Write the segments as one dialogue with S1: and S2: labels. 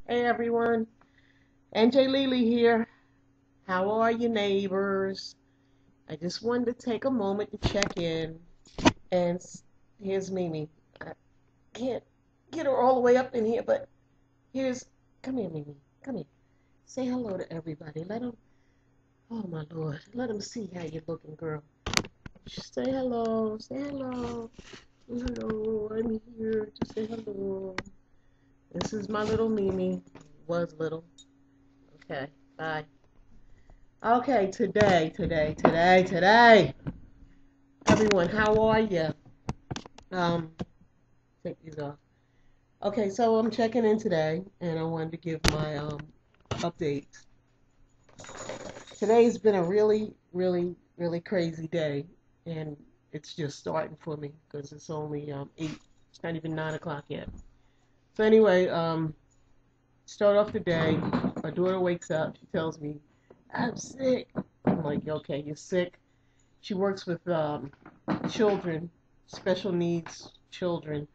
S1: Hey everyone, NJ Lely here. How are you, neighbors? I just wanted to take a moment to check in. And here's Mimi. I can't get her all the way up in here, but here's. Come here, Mimi. Come here. Say hello to everybody. Let them. Oh my Lord. Let them see how you're looking, girl. Say hello. Say hello. Hello. I'm here to say hello. This is my little Mimi. Was little. Okay. Bye. Okay, today. Everyone, how are you? Um, take these off. Okay, so I'm checking in today, and I wanted to give my updates. Today's been a really crazy day, and it's just starting for me because it's only 8. It's not even 9 o'clock yet. So anyway, start off the day. My daughter wakes up. She tells me, "I'm sick." I'm like, "Okay, you're sick." She works with children, special needs children,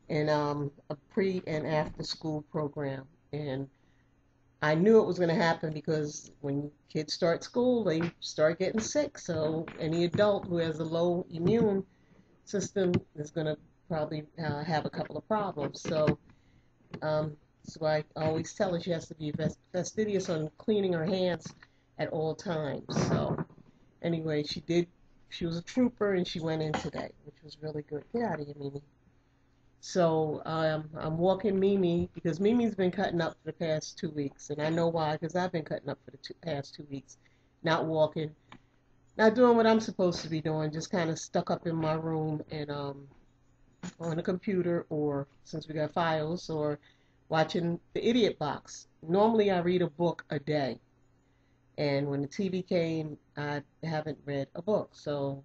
S1: in a pre and after school program. And I knew it was going to happen because when kids start school, they start getting sick. So any adult who has a low immune system is going to probably have a couple of problems. So I always tell her she has to be fastidious on cleaning her hands at all times. So anyway, she did. She was a trooper, and she went in today, which was really good. Get out of here, Mimi. So I'm walking Mimi because Mimi's been cutting up for the past 2 weeks, and I know why because I've been cutting up for the past 2 weeks, not walking, not doing what I'm supposed to be doing, just kind of stuck up in my room and on the computer, or since we got files, or watching the Idiot Box. Normally I read a book a day, and when the TV came, I haven't read a book, so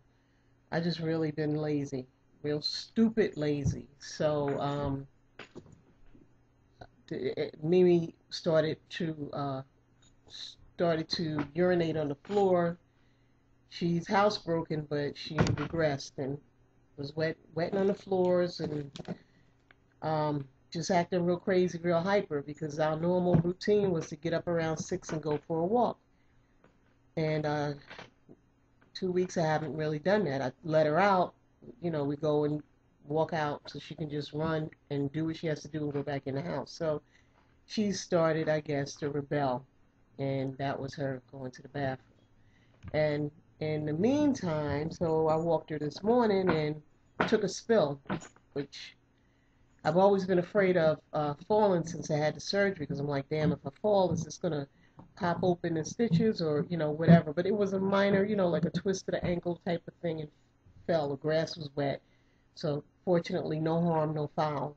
S1: I just really been lazy, real stupid lazy. So Mimi started to urinate on the floor. She's housebroken, but she regressed and was wetting on the floors and just acting real crazy, real hyper because our normal routine was to get up around 6 and go for a walk. And 2 weeks I haven't really done that. I let her out. We go and walk out so she can just run and do what she has to do and go back in the house. So she started, I guess, to rebel, and that was her going to the bathroom. And in the meantime, so I walked her this morning and took a spill, which I've always been afraid of falling since I had the surgery because I'm like, damn, if I fall, is this gonna pop open the stitches or whatever? But it was a minor, like a twist of the ankle type of thing, and fell. The grass was wet, so fortunately, no harm, no foul.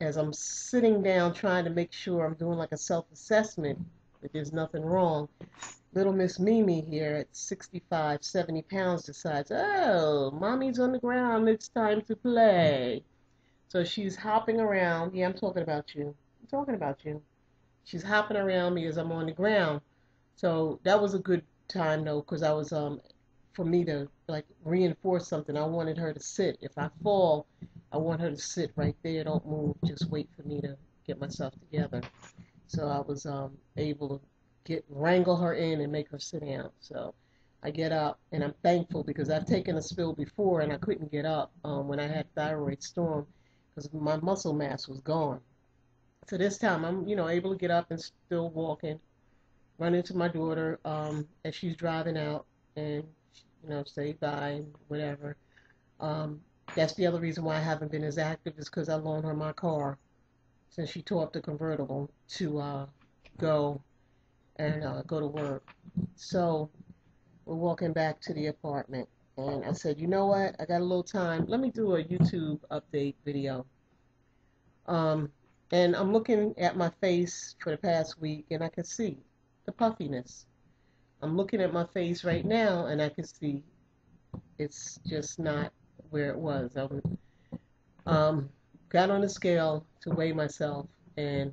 S1: As I'm sitting down trying to make sure I'm doing like a self-assessment that there's nothing wrong, little Miss Mimi here at 65, 70 pounds decides, oh, mommy's on the ground, it's time to play. So she's hopping around. Yeah, I'm talking about you. I'm talking about you. She's hopping around me as I'm on the ground. So that was a good time though, because I was for me to like reinforce something. I wanted her to sit. If I fall, I want her to sit right there. Don't move. Just wait for me to get myself together. So I was able to wrangle her in and make her sit down. So I get up and I'm thankful because I've taken a spill before and I couldn't get up when I had thyroid storm because my muscle mass was gone. So this time I'm able to get up and still walking, run into my daughter as she's driving out and say bye and whatever. Um, that's the other reason why I haven't been as active is because I loaned her my car since she tore up the convertible to go and go to work. So we're walking back to the apartment. And I said, you know what? I got a little time. Let me do a YouTube update video. Um, and I'm looking at my face for the past week and I can see the puffiness. I'm looking at my face right now and I can see it's just not where it was. I um, got on the scale to weigh myself and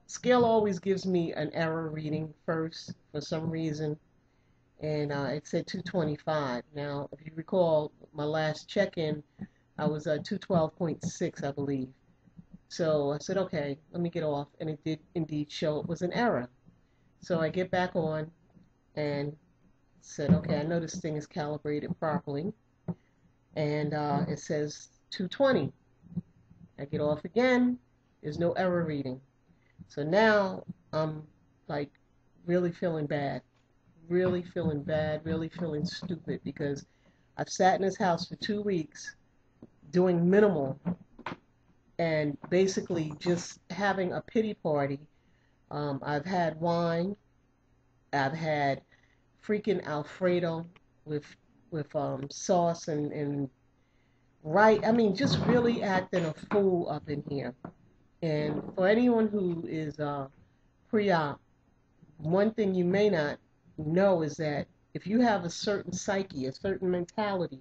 S1: scale always gives me an error reading first for some reason, and it said 225. Now, if you recall, my last check-in, I was at 212.6, I believe. So I said, okay, let me get off. And it did indeed show it was an error. So I get back on and said, okay, I know this thing is calibrated properly. And it says 220. I get off again. There's no error reading. So now I'm like really feeling bad. Really feeling bad. Really feeling stupid because I've sat in this house for 2 weeks doing minimal and basically just having a pity party. I've had wine. I've had freaking Alfredo with sauce and right. I mean, just really acting a fool up in here. And for anyone who is pre-op, one thing you may not know is that if you have a certain psyche, a certain mentality,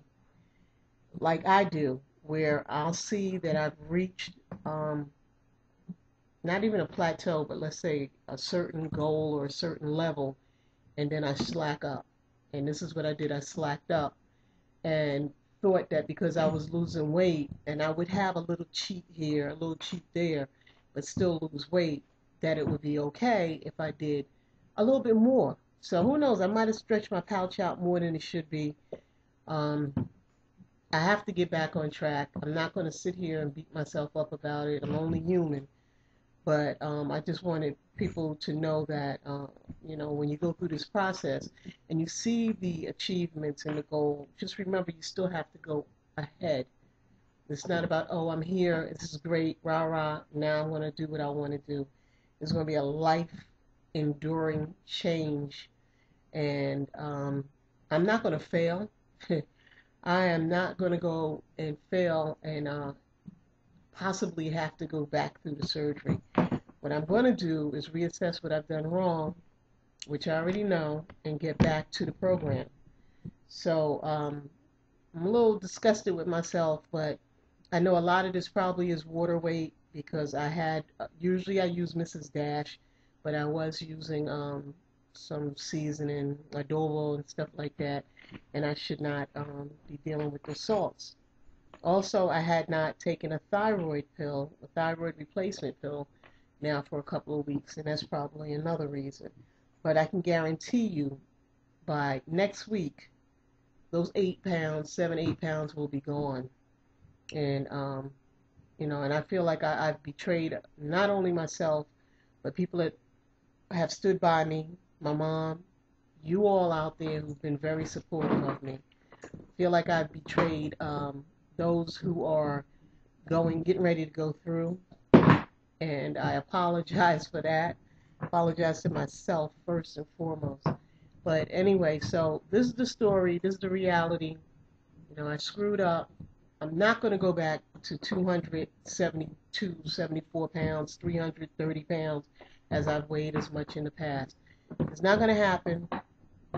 S1: like I do, where I'll see that I've reached not even a plateau, but let's say a certain goal or a certain level, and then I slack up. And this is what I did. I slacked up and thought that because I was losing weight and I would have a little cheat here, a little cheat there, but still lose weight, that it would be okay if I did a little bit more. So who knows? I might have stretched my pouch out more than it should be. Um, I have to get back on track. I'm not going to sit here and beat myself up about it. I'm only human. But I just wanted people to know that, when you go through this process and you see the achievements and the goal, just remember you still have to go ahead. It's not about, oh, I'm here, this is great, rah, rah, now I'm going to do what I want to do. It's going to be a life enduring change. And I'm not going to fail. I am not going to go and fail and possibly have to go back through the surgery. What I'm going to do is reassess what I've done wrong, which I already know, and get back to the program. So I'm a little disgusted with myself, but I know a lot of this probably is water weight because usually I use Mrs. Dash, but I was using some seasoning, adobo and stuff like that, and I should not be dealing with the salts. Also, I had not taken a thyroid pill, a thyroid replacement pill, now for a couple of weeks, and that's probably another reason. But I can guarantee you by next week, those 8 pounds, 7, 8 pounds will be gone. And, and I feel like I've betrayed not only myself, but people that have stood by me, my mom, you all out there who've been very supportive of me. I feel like I've betrayed those who are getting ready to go through, and I apologize for that. Apologize to myself first and foremost. But anyway, so this is the story. This is the reality. I screwed up. I'm not going to go back to 272, 74 pounds, 330 pounds as I've weighed as much in the past. It's not going to happen.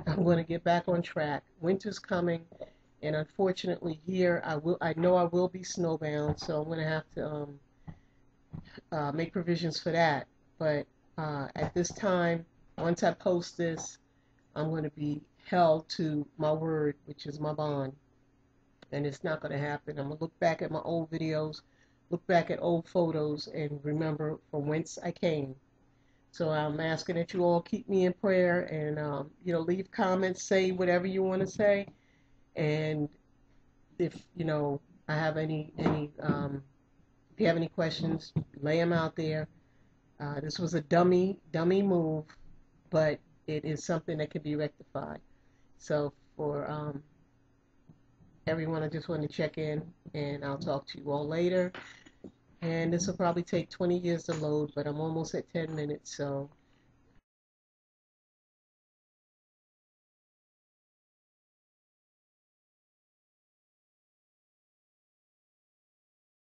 S1: I'm going to get back on track. Winter's coming, and unfortunately here I know I will be snowbound, so I'm going to have to make provisions for that. But at this time, once I post this, I'm going to be held to my word, which is my bond. And it's not going to happen. I'm going to look back at my old videos, look back at old photos, and remember from whence I came. So I'm asking that you all keep me in prayer and, leave comments, say whatever you want to say. And if, I have if you have any questions, lay them out there. This was a dummy move, but it is something that can be rectified. So for everyone, I just want to check in, and I'll talk to you all later. And this will probably take 20 years to load, but I'm almost at 10 minutes, so